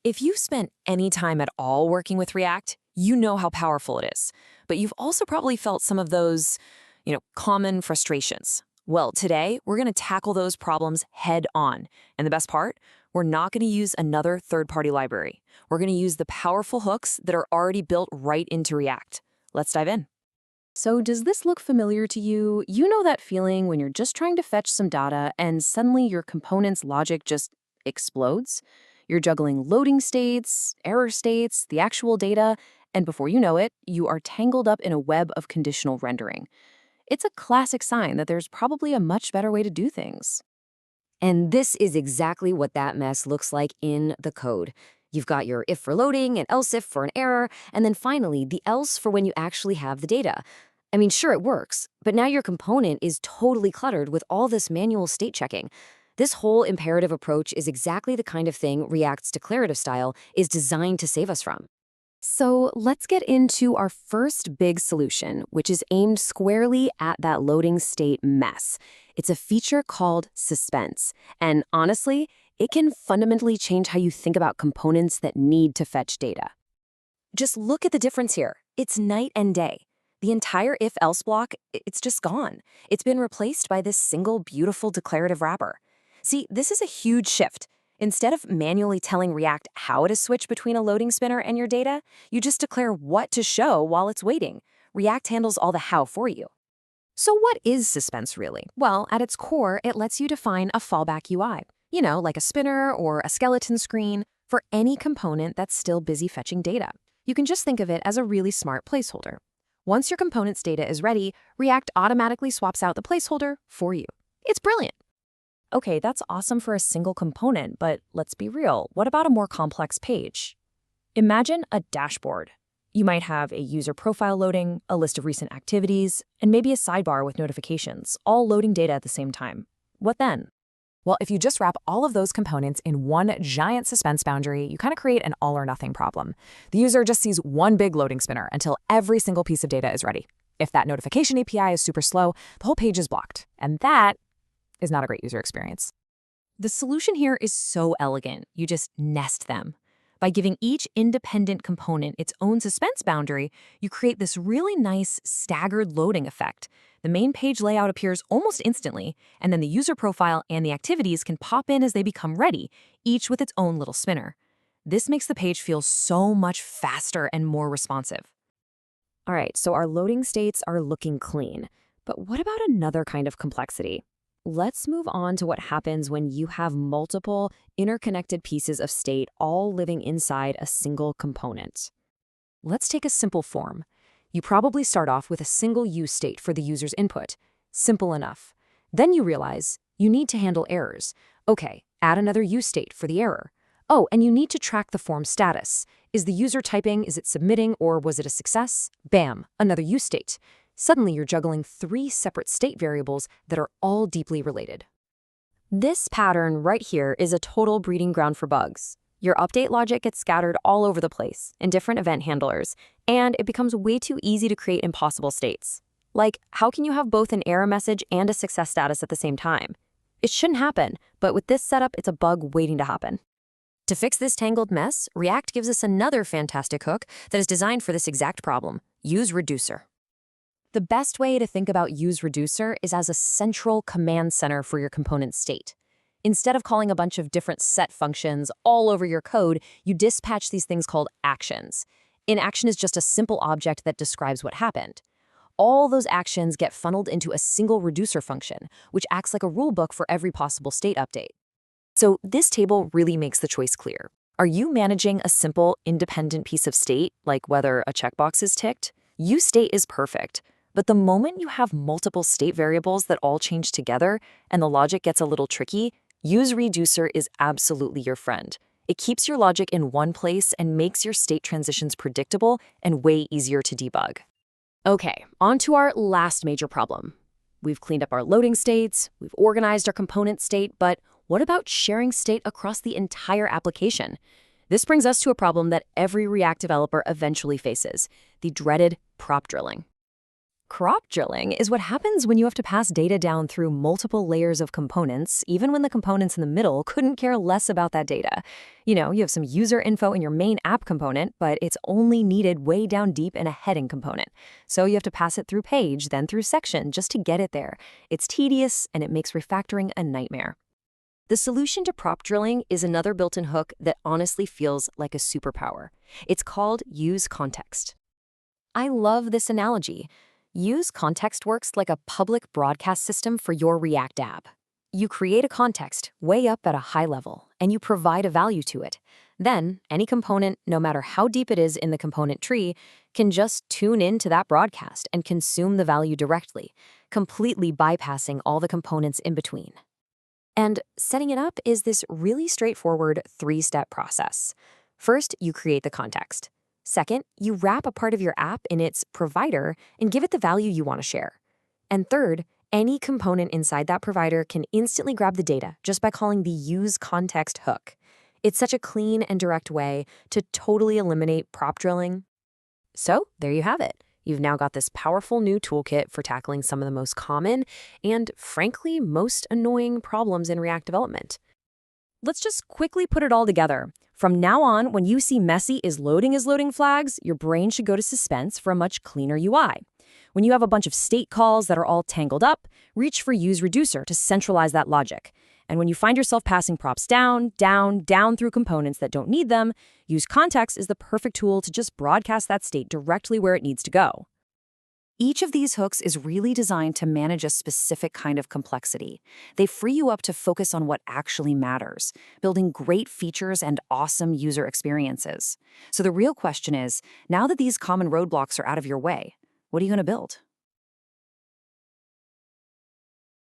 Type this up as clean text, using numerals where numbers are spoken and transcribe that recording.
If you've spent any time at all working with React, you know how powerful it is. But you've also probably felt some of those, common frustrations. Well, today we're going to tackle those problems head on. And the best part, we're not going to use another third-party library. We're going to use the powerful hooks that are already built right into React. Let's dive in. So does this look familiar to you? You know that feeling when you're just trying to fetch some data and suddenly your component's logic just explodes? You're juggling loading states, error states, the actual data, and before you know it, you are tangled up in a web of conditional rendering. It's a classic sign that there's probably a much better way to do things. And this is exactly what that mess looks like in the code. You've got your if for loading and else if for an error, and then finally the else for when you actually have the data. I mean, sure, it works, but now your component is totally cluttered with all this manual state checking. This whole imperative approach is exactly the kind of thing React's declarative style is designed to save us from. So let's get into our first big solution, which is aimed squarely at that loading state mess. It's a feature called suspense. And honestly, it can fundamentally change how you think about components that need to fetch data. Just look at the difference here. It's night and day. The entire if-else block, it's just gone. It's been replaced by this single beautiful declarative wrapper. See, this is a huge shift. Instead of manually telling React how to switch between a loading spinner and your data, you just declare what to show while it's waiting. React handles all the how for you. So what is suspense really? Well, at its core, it lets you define a fallback UI. Like a spinner or a skeleton screen for any component that's still busy fetching data. You can just think of it as a really smart placeholder. Once your component's data is ready, React automatically swaps out the placeholder for you. It's brilliant. Okay, that's awesome for a single component, but let's be real. What about a more complex page? Imagine a dashboard. You might have a user profile loading, a list of recent activities, and maybe a sidebar with notifications, all loading data at the same time. What then? Well, if you just wrap all of those components in one giant suspense boundary, you kind of create an all-or-nothing problem. The user just sees one big loading spinner until every single piece of data is ready. If that notification API is super slow, the whole page is blocked. And that is not a great user experience. The solution here is so elegant. You just nest them. By giving each independent component its own suspense boundary, you create this really nice staggered loading effect. The main page layout appears almost instantly, and then the user profile and the activities can pop in as they become ready, each with its own little spinner. This makes the page feel so much faster and more responsive. All right, so our loading states are looking clean. But what about another kind of complexity? Let's move on to what happens when you have multiple interconnected pieces of state all living inside a single component. Let's take a simple form. You probably start off with a single use state for the user's input. Simple enough. Then you realize you need to handle errors. Okay, add another use state for the error. Oh, and you need to track the form status. Is the user typing, is it submitting, or was it a success? Bam, another use state. Suddenly, you're juggling 3 separate state variables that are all deeply related. This pattern right here is a total breeding ground for bugs. Your update logic gets scattered all over the place in different event handlers, and it becomes way too easy to create impossible states. Like, how can you have both an error message and a success status at the same time? It shouldn't happen, but with this setup, it's a bug waiting to happen. To fix this tangled mess, React gives us another fantastic hook that is designed for this exact problem: use reducer. The best way to think about use reducer is as a central command center for your component state. Instead of calling a bunch of different set functions all over your code, you dispatch these things called actions. An action is just a simple object that describes what happened. All those actions get funneled into a single reducer function, which acts like a rulebook for every possible state update. So this table really makes the choice clear. Are you managing a simple, independent piece of state, like whether a checkbox is ticked? Use state is perfect. But the moment you have multiple state variables that all change together and the logic gets a little tricky, use reducer is absolutely your friend. It keeps your logic in one place and makes your state transitions predictable and way easier to debug. Okay, on to our last major problem. We've cleaned up our loading states, we've organized our component state, but what about sharing state across the entire application? This brings us to a problem that every React developer eventually faces: the dreaded prop drilling. Crop drilling is what happens when you have to pass data down through multiple layers of components, even when the components in the middle couldn't care less about that data. You have some user info in your main app component, but it's only needed way down deep in a heading component. So you have to pass it through page, then through section, just to get it there. It's tedious, and it makes refactoring a nightmare. The solution to prop drilling is another built-in hook that honestly feels like a superpower. It's called Use Context. I love this analogy. Use Context works like a public broadcast system for your React app. You create a context way up at a high level, and you provide a value to it. Then, any component, no matter how deep it is in the component tree, can just tune into that broadcast and consume the value directly, completely bypassing all the components in between. And setting it up is this really straightforward 3-step process. First, you create the context. Second, you wrap a part of your app in its provider and give it the value you want to share. And third, any component inside that provider can instantly grab the data just by calling the Use Context hook. It's such a clean and direct way to totally eliminate prop drilling. So there you have it. You've now got this powerful new toolkit for tackling some of the most common and, frankly, most annoying problems in React development. Let's just quickly put it all together. From now on, when you see messy is loading flags, your brain should go to suspense for a much cleaner UI. When you have a bunch of state calls that are all tangled up, reach for use reducer to centralize that logic. And when you find yourself passing props down through components that don't need them, Use Context is the perfect tool to just broadcast that state directly where it needs to go. Each of these hooks is really designed to manage a specific kind of complexity. They free you up to focus on what actually matters, building great features and awesome user experiences. So the real question is, now that these common roadblocks are out of your way, what are you going to build?